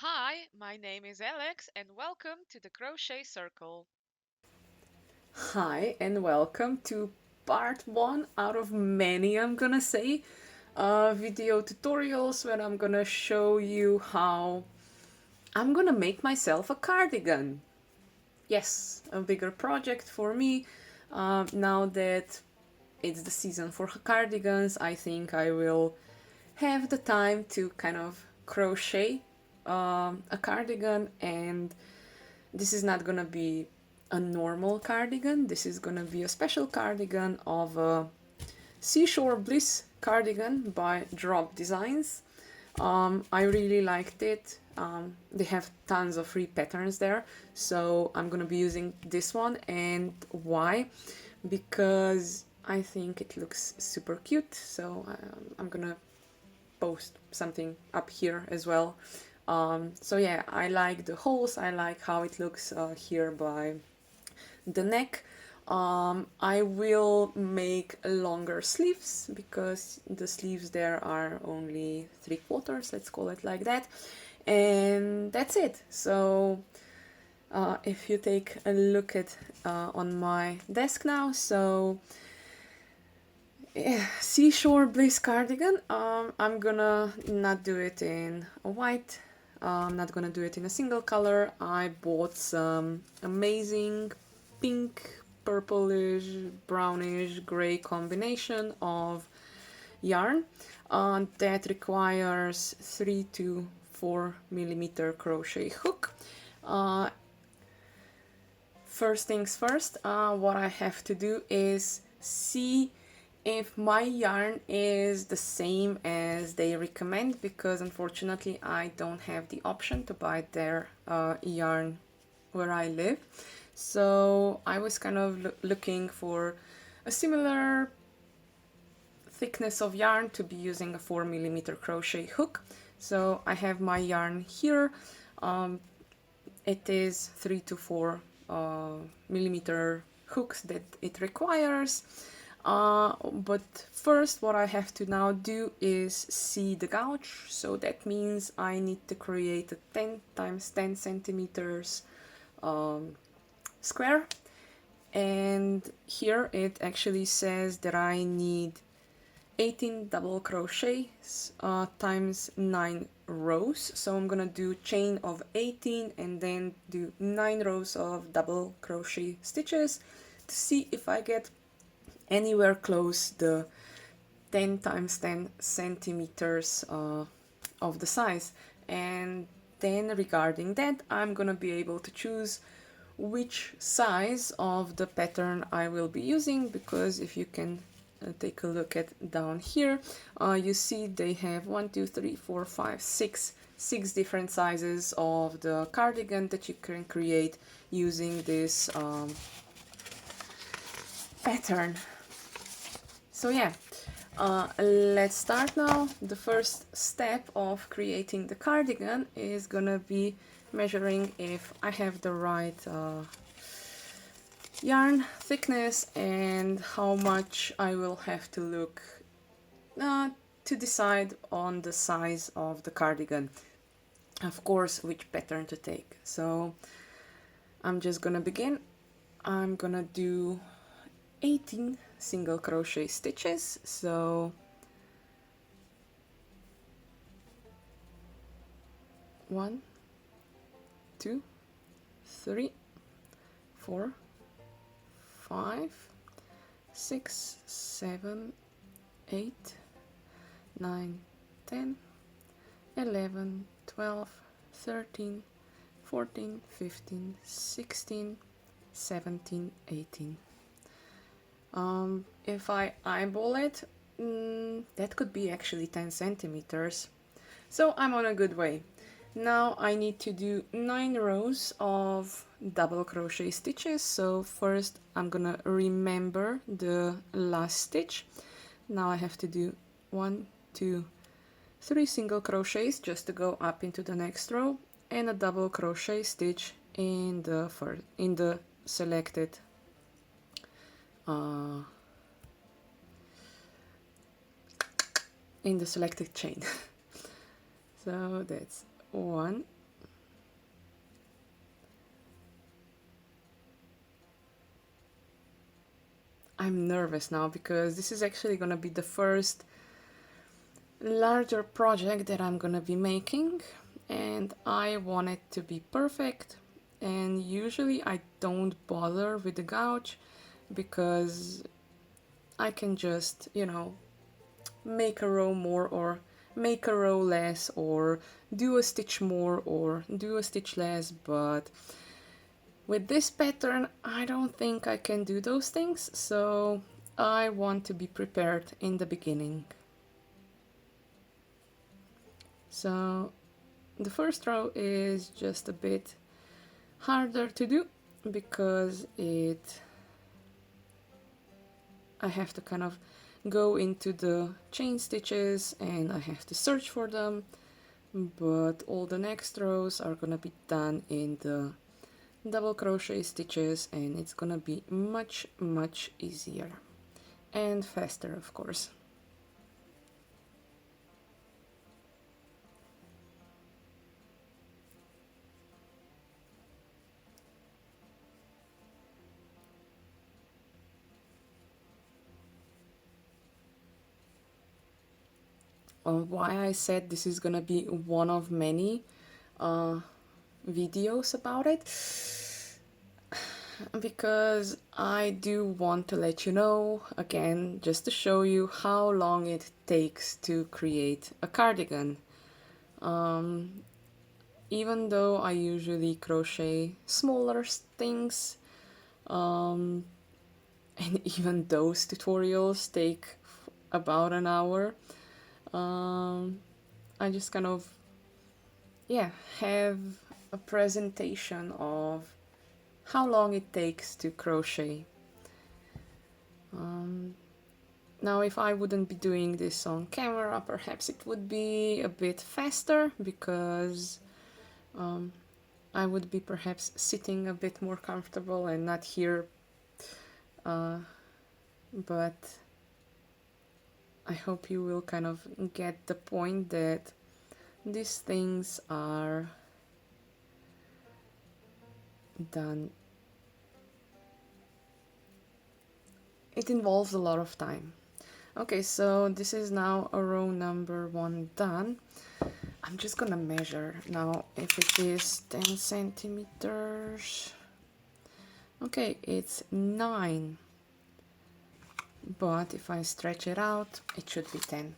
Hi, my name is Alex and welcome to the Crochet Circle. Hi and welcome to part one out of many, I'm gonna say, video tutorials where I'm gonna show you how I'm gonna make myself a cardigan. Yes, a bigger project for me. Now that it's the season for cardigans, I think I will have the time to kind of crochet a cardigan, and this is not gonna be a normal cardigan. This is gonna be a special cardigan of a Seashore Bliss Cardigan by Drop Designs. I really liked it. They have tons of free patterns there, so I'm gonna be using this one. And why? Because I think it looks super cute, so I'm gonna post something up here as well. So yeah, I like the holes, I like how it looks here by the neck. I will make longer sleeves because the sleeves there are only 3/4, let's call it like that. And that's it. So if you take a look at on my desk now, so yeah, Seashore Bliss Cardigan. I'm gonna not do it in a white. I'm not gonna do it in a single color. I bought some amazing pink, purplish, brownish, gray combination of yarn that requires 3 to 4 millimeter crochet hook. Uh, First things first, what I have to do is see if my yarn is the same as they recommend, because unfortunately I don't have the option to buy their yarn where I live. So I was kind of looking for a similar thickness of yarn to be using a 4 millimeter crochet hook. So I have my yarn here. It is 3 to 4 millimeter hooks that it requires. But first what I have to now do is see the gouge. So that means I need to create a 10 times 10 centimeters square. And here it actually says that I need 18 double crochets times 9 rows. So I'm gonna do chain of 18 and then do 9 rows of double crochet stitches to see if I get anywhere close the 10 times 10 centimeters of the size. And then regarding that, I'm gonna be able to choose which size of the pattern I will be using, because if you can take a look at down here, you see they have 6 different sizes of the cardigan that you can create using this pattern. So yeah, let's start now. The first step of creating the cardigan is gonna be measuring if I have the right yarn thickness and how much I will have to look to decide on the size of the cardigan. Of course, which pattern to take. So I'm just gonna begin. I'm gonna do 18 single crochet stitches. So 1, 2, 3, 4, 5, 6, 7, 8, 9, 10, 11, 12, 13, 14, 15, 16, 17, 18. If I eyeball it, that could be actually 10 centimeters. So I'm on a good way. Now I need to do 9 rows of double crochet stitches. So first I'm gonna remember the last stitch. Now I have to do 1, 2, 3 single crochets just to go up into the next row, and a double crochet stitch in the selected chain. So that's 1, I'm nervous now because this is actually gonna be the first larger project that I'm gonna be making, and I want it to be perfect. And usually I don't bother with the gouge because I can just, you know, make a row more or make a row less, or do a stitch more or do a stitch less. But with this pattern I don't think I can do those things, so I want to be prepared in the beginning. So the first row is just a bit harder to do because I have to kind of go into the chain stitches and I have to search for them, but all the next rows are gonna be done in the double crochet stitches, and it's gonna be much easier and faster, of course. Why I said this is gonna be one of many videos about it, because I do want to let you know, again, just to show you how long it takes to create a cardigan. Even though I usually crochet smaller things, and even those tutorials take about an hour, I just kind of, yeah, have a presentation of how long it takes to crochet. Now, if I wouldn't be doing this on camera, perhaps it would be a bit faster because I would be perhaps sitting a bit more comfortable and not here. But I hope you will kind of get the point that these things are done. It involves a lot of time. Okay, so this is now a row number 1 done. I'm just gonna measure now if it is 10 centimeters. Okay, it's 9, but if I stretch it out, it should be 10.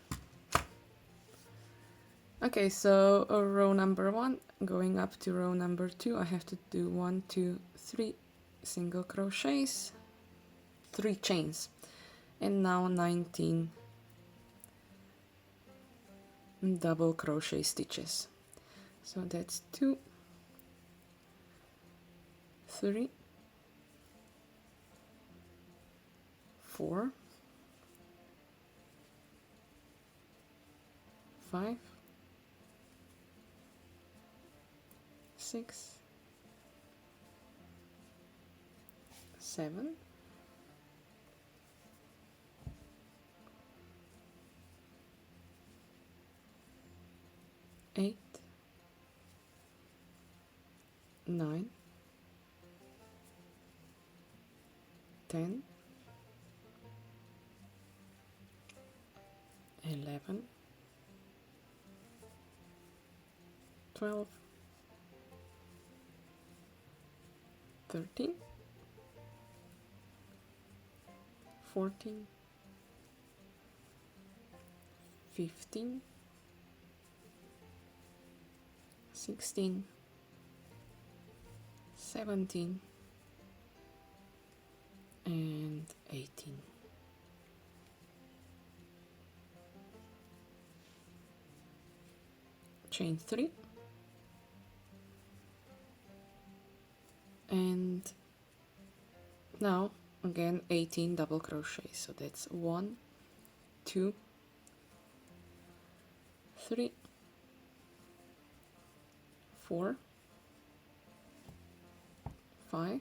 Okay, so row number 1, going up to row number 2, I have to do 1, 2, 3 single crochets, 3 chains, and now 19 double crochet stitches. So that's 2, 3, 4, 5, 6, 7, 8, 9, 10, 11, 12, 13, 14, 15, 16, 17, and 18. Chain 3, and now again 18 double crochet. So that's 1, 2, 3, 4, 5,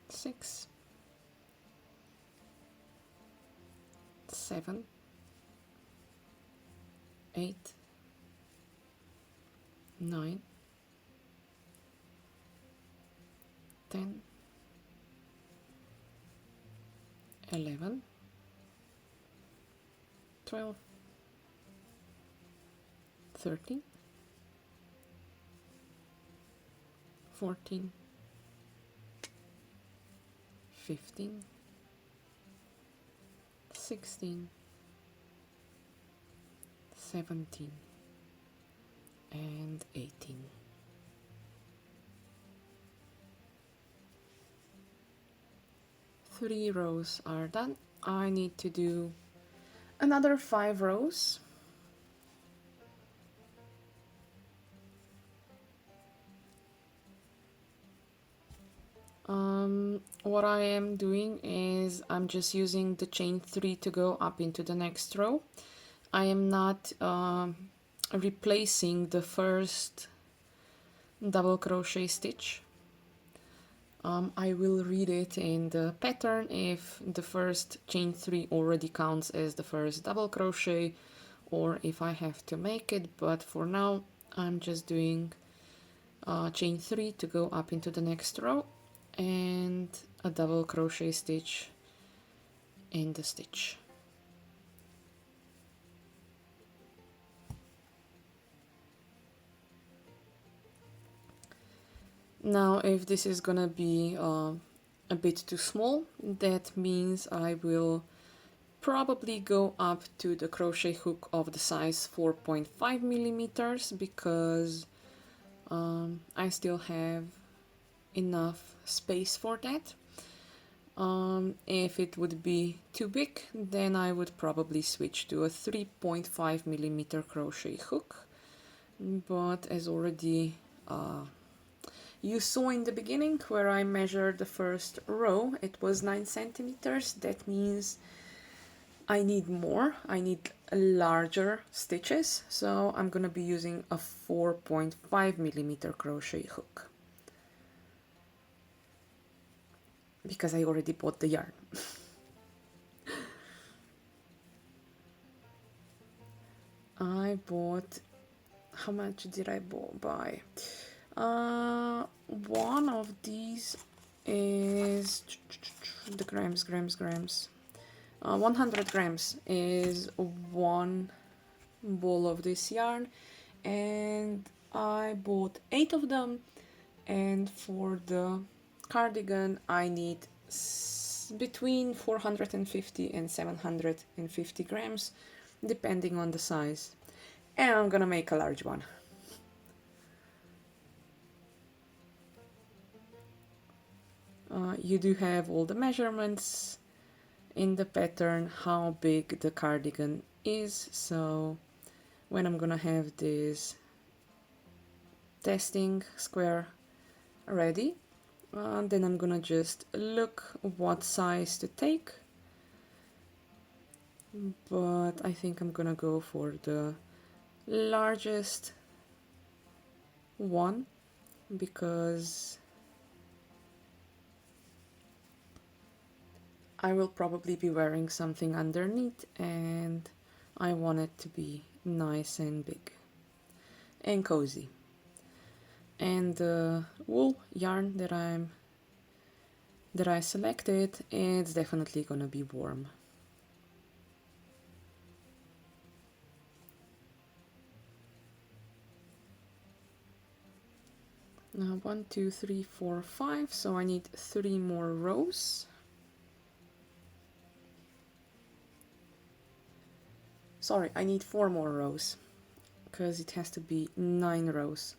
6, 7, 8, 9, 10, 11, 12, 13, 14, 15, 16, 17, and 18. Three rows are done. I need to do another 5 rows. What I am doing is I'm just using the chain 3 to go up into the next row. I am not replacing the first double crochet stitch. I will read it in the pattern if the first chain 3 already counts as the first double crochet, or if I have to make it, but for now I'm just doing chain 3 to go up into the next row and a double crochet stitch in the stitch. Now if this is gonna be a bit too small, that means I will probably go up to the crochet hook of the size 4.5 millimeters, because I still have enough space for that. If it would be too big, then I would probably switch to a 3.5 millimeter crochet hook, but as already you saw in the beginning where I measured the first row, it was 9 centimeters. That means I need more, I need larger stitches, so I'm gonna be using a 4.5 millimeter crochet hook, because I already bought the yarn. I bought, how much did I buy? One of these is the grams. 100 grams is one ball of this yarn, and I bought 8 of them. And for the cardigan I need between 450 and 750 grams, depending on the size, and I'm gonna make a large one. You do have all the measurements in the pattern, how big the cardigan is, so when I'm gonna have this testing square ready, then I'm gonna just look what size to take, but I think I'm gonna go for the largest one, because I will probably be wearing something underneath and I want it to be nice and big and cozy. And the wool yarn that I selected, it's definitely gonna be warm. Now 1, 2, 3, 4, 5, so I need 3 more rows. Sorry, I need 4 more rows, because it has to be 9 rows.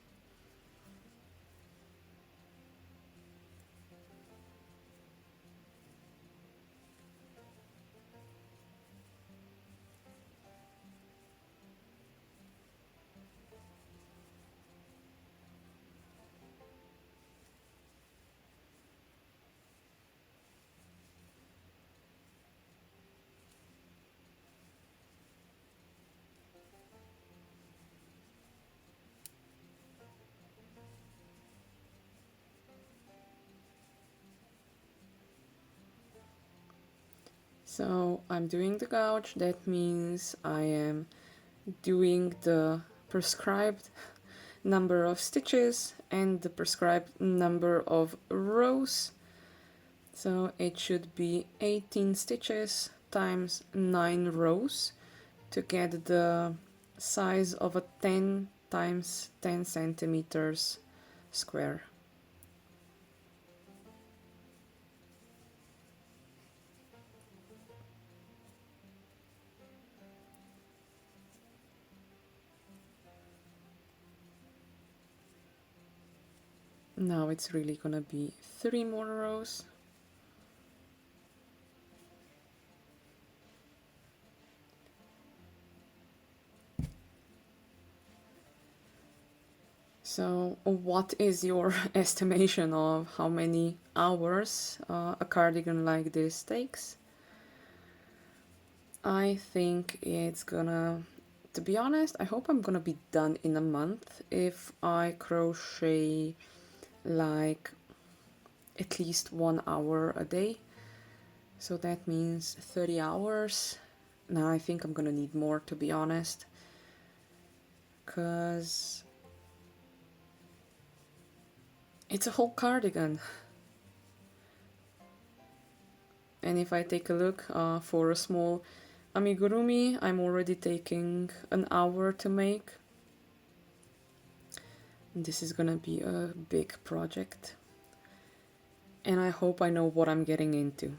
So I'm doing the ɡaudʒ, that means I am doing the prescribed number of stitches, and the prescribed number of rows. So it should be 18 stitches times 9 rows to get the size of a 10 times 10 centimeters square. Now it's really gonna be 3 more rows. So what is your estimation of how many hours a cardigan like this takes? I think it's gonna, to be honest, I hope I'm gonna be done in a month if I crochet like at least 1 hour a day. So that means 30 hours. Now I think I'm gonna need more, to be honest, because it's a whole cardigan. And if I take a look for a small amigurumi, I'm already taking an hour to make. This is gonna be a big project. And I hope I know what I'm getting into.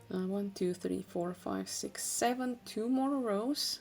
1, 2, 3, 4, 5, 6, 7, 2 more rows.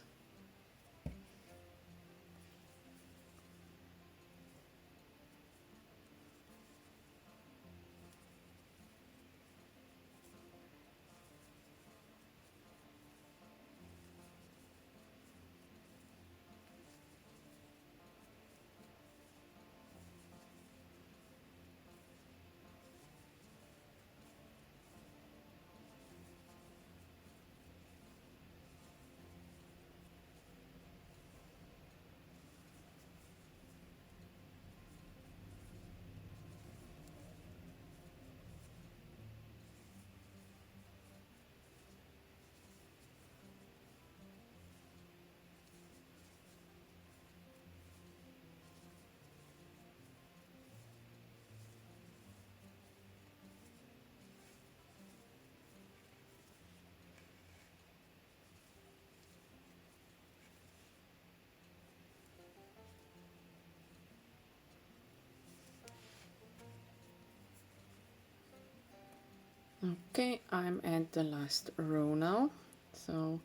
Okay, I'm at the last row now. So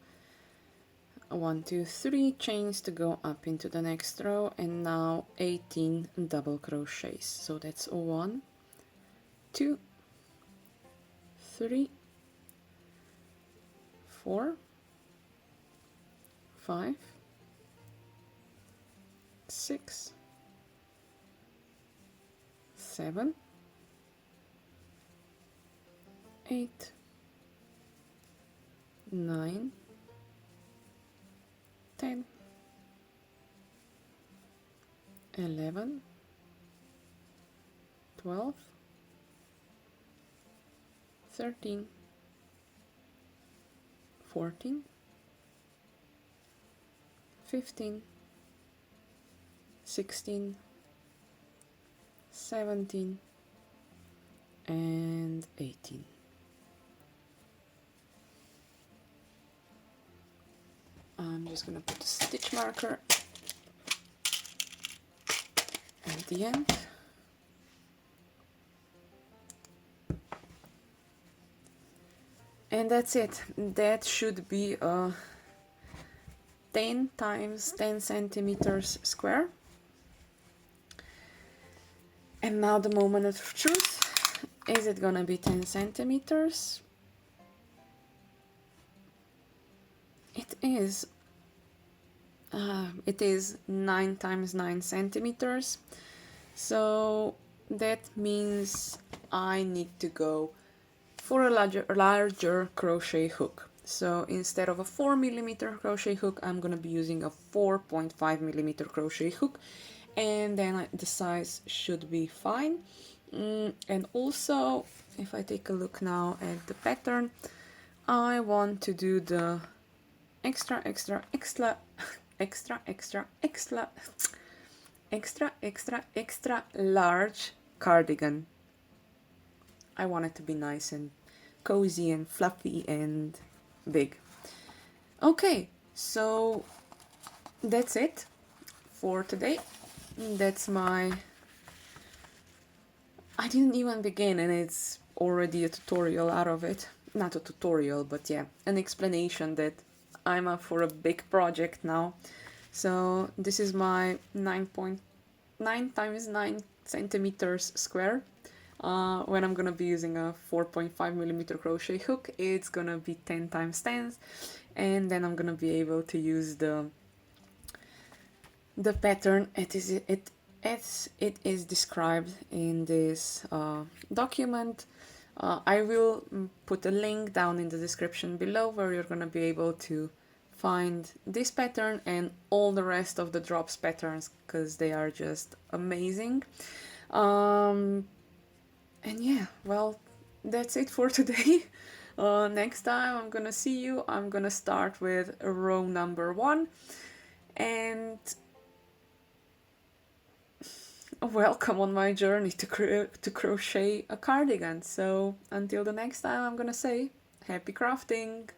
1, 2, 3 chains to go up into the next row, and now 18 double crochets. So that's 1, 2, 3, 4, 5, 6, 7, 8, 9, 10, 11, 12, 13, 14, 15, 16, 17, and 18. I'm just gonna put a stitch marker at the end. And that's it. That should be a 10 times 10 centimeters square. And now the moment of truth. Is it gonna be 10 centimeters? It is. It is 9 times 9 centimeters. So that means I need to go for a larger crochet hook. So instead of a 4mm crochet hook, I'm gonna be using a 4.5mm crochet hook, and then the size should be fine. And also, if I take a look now at the pattern, I want to do the extra, extra, extra, extra, extra, extra, extra, extra, extra large cardigan. I want it to be nice and cozy and fluffy and big. Okay, so that's it for today. That's my... I didn't even begin and it's already a tutorial out of it. Not a tutorial, but yeah, an explanation that I'm up for a big project now. So this is my 9.9 times 9 centimeters square. When I'm gonna be using a 4.5 millimeter crochet hook, it's gonna be 10 times 10, and then I'm gonna be able to use the pattern as it is described in this document. I will put a link down in the description below where you're gonna be able to find this pattern and all the rest of the drops patterns, because they are just amazing. And yeah, well, that's it for today. Next time I'm gonna see you, I'm gonna start with row number 1, and welcome on my journey to crochet a cardigan. So until the next time, I'm gonna say happy crafting!